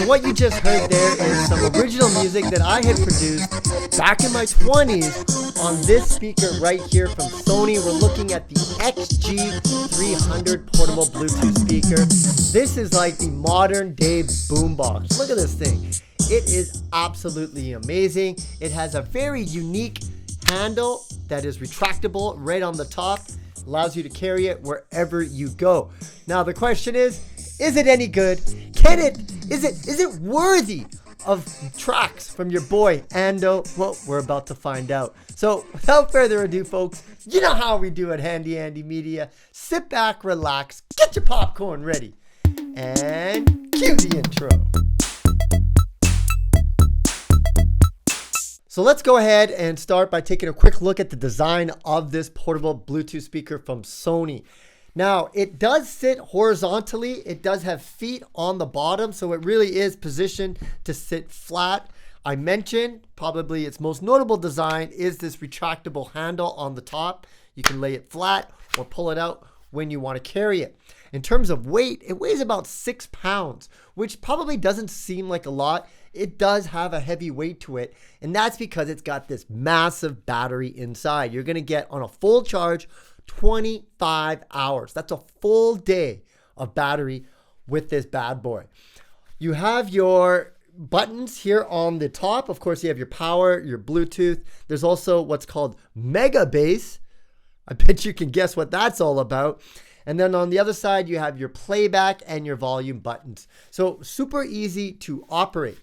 So what you just heard there is some original music that I had produced back in my 20s on this speaker right here from Sony. We're looking at the XG300 portable Bluetooth speaker. This is like the modern day boombox. Look at this thing. It is absolutely amazing. It has a very unique handle that is retractable right on the top. Allows you to carry it wherever you go. Now the question is it any good? Is it worthy of tracks from your boy Ando? Well, we're about to find out. So without further ado, folks, you know how we do at Handy Andy Media. Sit back, relax, get your popcorn ready, and cue the intro. So let's go ahead and start by taking a quick look at the design of this portable Bluetooth speaker from Sony. Now, it does sit horizontally. It does have feet on the bottom, so it really is positioned to sit flat. I mentioned probably its most notable design is this retractable handle on the top. You can lay it flat or pull it out when you want to carry it. In terms of weight, it weighs about 6 pounds, which probably doesn't seem like a lot. It does have a heavy weight to it, and that's because it's got this massive battery inside. You're going to get on a full charge 25 hours. That's a full day of battery with this bad boy. You have your buttons here on the top. Of course, you have your power, your Bluetooth. There's also what's called Mega Bass. I bet you can guess what that's all about. And then on the other side, you have your playback and your volume buttons. So super easy to operate.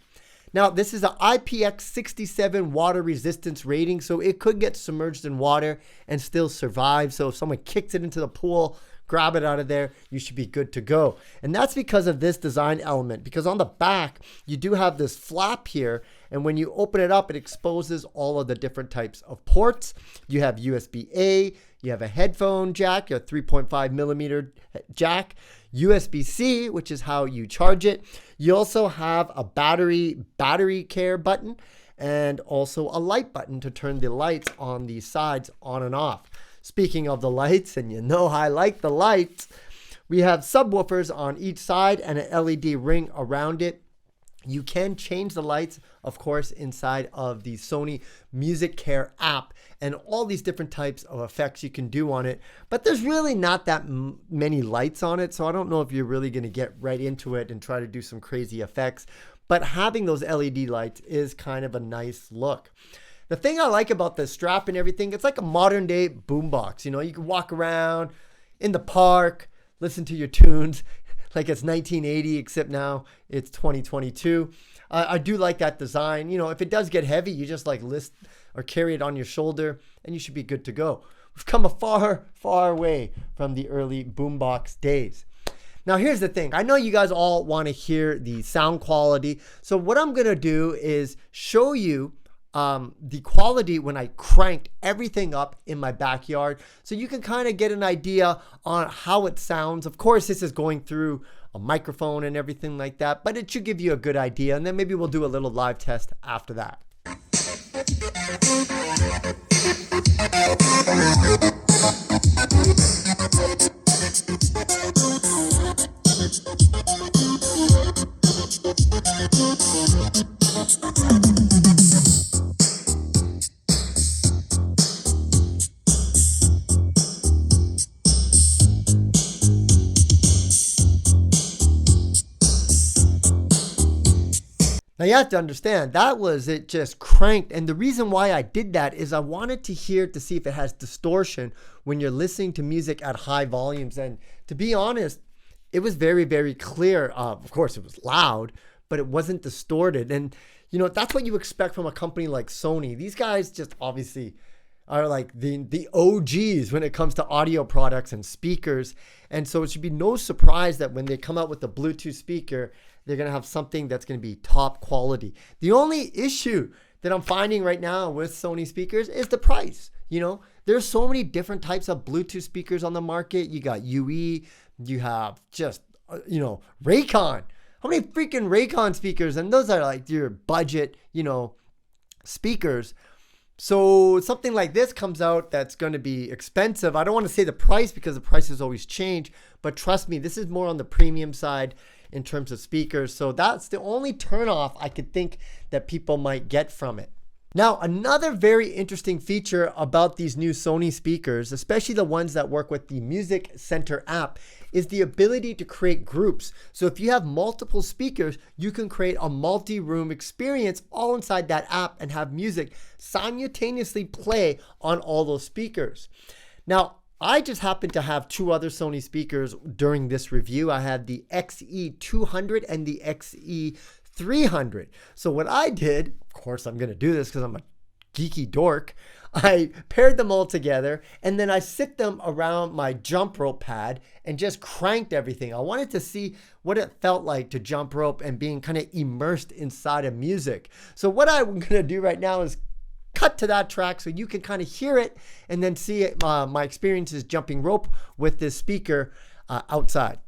Now, this is an IPX67 water resistance rating, so it could get submerged in water and still survive. So if someone kicks it into the pool, grab it out of there, you should be good to go. And that's because of this design element, because on the back, you do have this flap here, and when you open it up, it exposes all of the different types of ports. You have USB-A, you have a headphone jack, a 3.5 millimeter jack, USB-C, which is how you charge it. You also have a battery care button and also a light button to turn the lights on the sides on and off. Speaking of the lights, and you know I like the lights, we have subwoofers on each side and an LED ring around it. You can change the lights, of course, inside of the Sony Music Care app and all these different types of effects you can do on it. But there's really not that many lights on it, so I don't know if you're really going to get right into it and try to do some crazy effects. But having those LED lights is kind of a nice look. The thing I like about the strap and everything, it's like a modern day boombox. You know, you can walk around in the park, listen to your tunes like it's 1980, except now it's 2022. I do like that design. You know, if it does get heavy, you just like list or carry it on your shoulder and you should be good to go. We've come a far, far way from the early boombox days. Now, here's the thing. I know you guys all want to hear the sound quality. So what I'm going to do is show you the quality when I cranked everything up in my backyard, so you can kind of get an idea on how it sounds. Of course, this is going through a microphone and everything like that, but it should give you a good idea, and then maybe we'll do a little live test after that. Now you have to understand, that was it just cranked. And the reason why I did that is I wanted to hear to see if it has distortion when you're listening to music at high volumes. And to be honest, it was very, very clear. Of course, it was loud, but it wasn't distorted. And, you know, that's what you expect from a company like Sony. These guys just obviously are like the OGs when it comes to audio products and speakers. And so it should be no surprise that when they come out with the Bluetooth speaker, they're going to have something that's going to be top quality. The only issue that I'm finding right now with Sony speakers is the price. You know, there's so many different types of Bluetooth speakers on the market. You got UE, you have just, Raycon. How many freaking Raycon speakers? And those are like your budget, speakers. So something like this comes out that's going to be expensive. I don't want to say the price because the prices always change, but trust me, this is more on the premium side. in terms of speakers. So that's the only turnoff I could think that people might get from it. Now, another very interesting feature about these new Sony speakers, especially the ones that work with the Music Center app, is the ability to create groups. So if you have multiple speakers, you can create a multi-room experience all inside that app and have music simultaneously play on all those speakers. Now, I just happen to have two other Sony speakers during this review. I had the XE200 and the XE300. So what I did, of course I'm going to do this because I'm a geeky dork, I paired them all together and then I sit them around my jump rope pad and just cranked everything. I wanted to see what it felt like to jump rope and being kind of immersed inside of music. So what I'm going to do right now is cut to that track so you can kind of hear it and then see it, my experiences jumping rope with this speaker outside.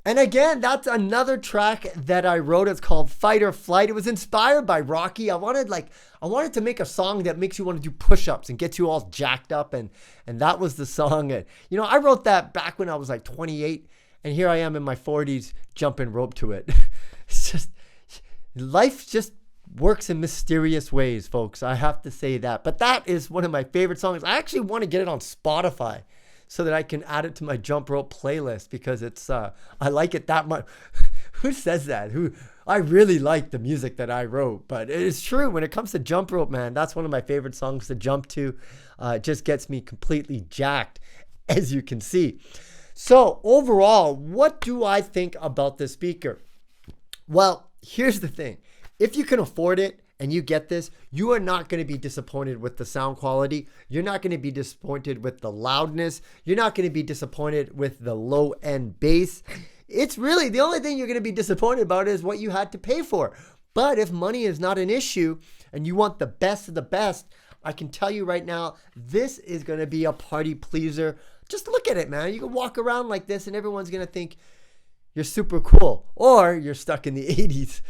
And again, that's another track that I wrote. It's called Fight or Flight. It was inspired by Rocky. I wanted to make a song that makes you want to do push-ups and gets you all jacked up, and that was the song. And you know, I wrote that back when I was like 28, and here I am in my 40s jumping rope to it. It's just, life just works in mysterious ways, folks. I have to say that. But that is one of my favorite songs. I actually want to get it on Spotify so that I can add it to my jump rope playlist because it's I like it that much. Who says that? I really like the music that I wrote, but it's true when it comes to jump rope, man. That's one of my favorite songs to jump to. It just gets me completely jacked, as you can see. So overall, what do I think about this speaker? Well, here's the thing. If you can afford it and you get this, you are not going to be disappointed with the sound quality. You're not going to be disappointed with the loudness. You're not going to be disappointed with the low end bass. It's really the only thing you're going to be disappointed about is what you had to pay for. But if money is not an issue and you want the best of the best, I can tell you right now, this is going to be a party pleaser. Just look at it, man. You can walk around like this and everyone's going to think you're super cool, or you're stuck in the 80s,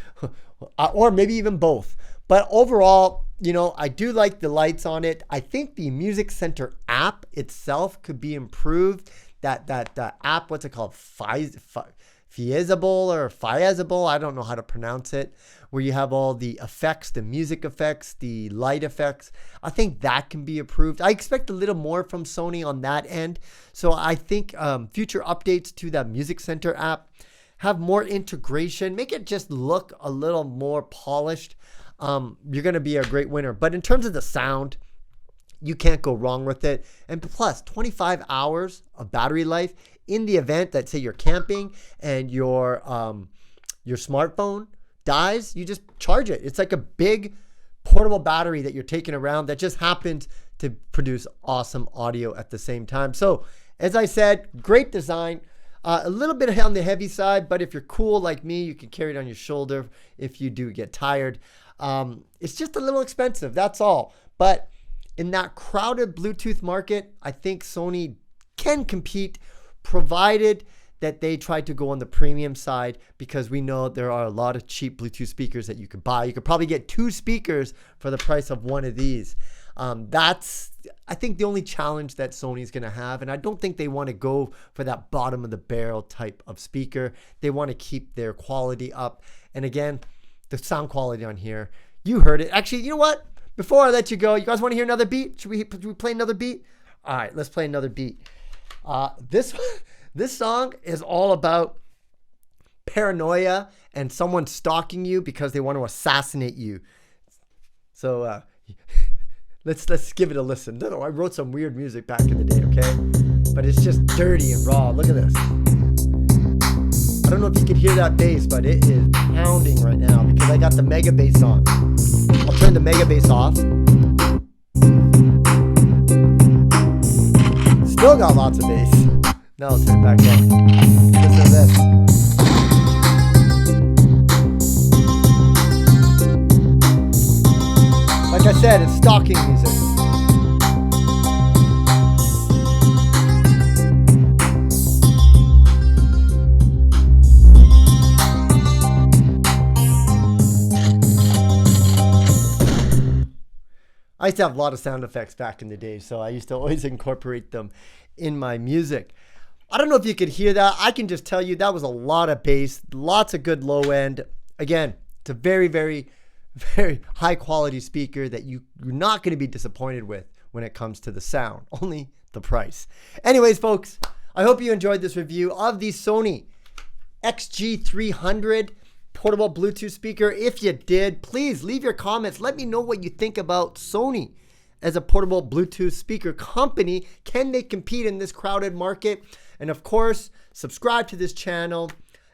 or maybe even both. But overall, you know, I do like the lights on it. I think the Music Center app itself could be improved. That app, what's it called? Fiazable, I don't know how to pronounce it, where you have all the effects, the music effects, the light effects. I think that can be improved. I expect a little more from Sony on that end. So I think future updates to that Music Center app have more integration, make it just look a little more polished. You're going to be a great winner. But in terms of the sound, you can't go wrong with it. And plus, 25 hours of battery life in the event that, say, you're camping and your smartphone dies, you just charge it. It's like a big portable battery that you're taking around that just happens to produce awesome audio at the same time. So, as I said, great design. A little bit on the heavy side, but if you're cool like me, you can carry it on your shoulder if you do get tired. It's just a little expensive, that's all. But in that crowded Bluetooth market, I think Sony can compete, provided that they try to go on the premium side, because we know there are a lot of cheap Bluetooth speakers that you could buy. You could probably get 2 speakers for the price of one of these. That's, I think, the only challenge that Sony's going to have. And I don't think they want to go for that bottom of the barrel type of speaker. They want to keep their quality up. And again, the sound quality on here, you heard it. Actually, you know what? Before I let you go, you guys want to hear another beat? Should we play another beat? All right, let's play another beat. This song is all about paranoia and someone stalking you because they want to assassinate you. So let's give it a listen. No, I wrote some weird music back in the day, okay? But it's just dirty and raw. Look at this. don't know if you can hear that bass, but it is pounding right now because I got the mega bass on. I'll turn the mega bass off. Still got lots of bass. Now I'll turn it back on. Listen to this. Like I said, it's stocking music. I used to have a lot of sound effects back in the day, so I used to always incorporate them in my music. I don't know if you could hear that. I can just tell you that was a lot of bass, lots of good low end. Again, it's a very, very, very high quality speaker that you're not going to be disappointed with when it comes to the sound, only the price. Anyways, folks, I hope you enjoyed this review of the Sony XG300 portable Bluetooth speaker. If you did, please leave your comments. Let me know what you think about Sony as a portable Bluetooth speaker company. Can they compete in this crowded market? And of course, subscribe to this channel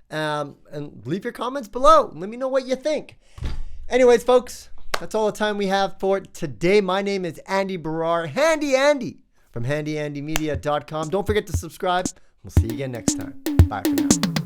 and leave your comments below. Let me know what you think. Anyways, folks, that's all the time we have for today. My name is Andy Baryer, Handy Andy from handyandymedia.com. Don't forget to subscribe. We'll see you again next time. Bye for now.